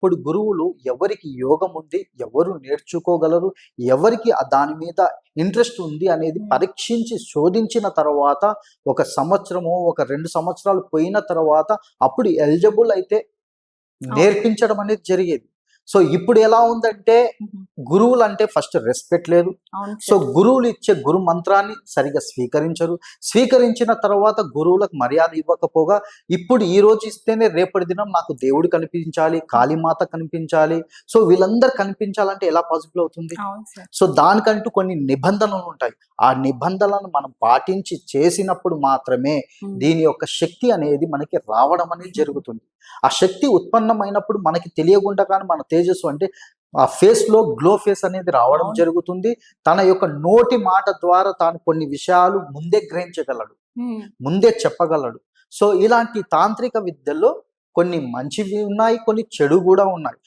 ఇప్పుడు గురువులు ఎవరికి యోగం ఉంది, ఎవరు నేర్చుకోగలరు, ఎవరికి దాని మీద ఇంట్రెస్ట్ ఉంది అనేది పరీక్షించి శోధించిన తర్వాత ఒక సంవత్సరమో, ఒక 2 సంవత్సరాలు పోయిన తర్వాత అప్పుడు ఎలిజిబుల్ అయితే నేర్పించడం అనేది జరిగేది. సో ఇప్పుడు ఎలా ఉందంటే గురువులు అంటే ఫస్ట్ రెస్పెక్ట్ లేదు. సో గురువులు ఇచ్చే గురు మంత్రాన్ని సరిగా స్వీకరించిన తర్వాత గురువులకు మర్యాద ఇవ్వకపోగా ఇప్పుడు ఈ రోజు ఇస్తేనే రేపటి దినం నాకు దేవుడు కనిపించాలి, కాళీమాత కనిపించాలి, సో వీళ్ళందరూ కనిపించాలంటే ఎలా పాసిబుల్ అవుతుంది? సో దానికంటూ కొన్ని నిబంధనలు ఉంటాయి. ఆ నిబంధనలను మనం పాటించి చేసినప్పుడు మాత్రమే దీని యొక్క శక్తి అనేది మనకి రావడం అనేది జరుగుతుంది. ఆ శక్తి ఉత్పన్నమైనప్పుడు మనకి తెలియకుండా కానీ మన తేజస్సు అంటే ఆ ఫేస్ లో గ్లో ఫేస్ అనేది రావడం జరుగుతుంది. తన యొక్క నోటి మాట ద్వారా తాను కొన్ని విషయాలు ముందే గ్రహించగలడు, ముందే చెప్పగలడు. సో ఇలాంటి తాంత్రిక విద్యల్లో కొన్ని మంచివి ఉన్నాయి, కొన్ని చెడు కూడా ఉన్నాయి.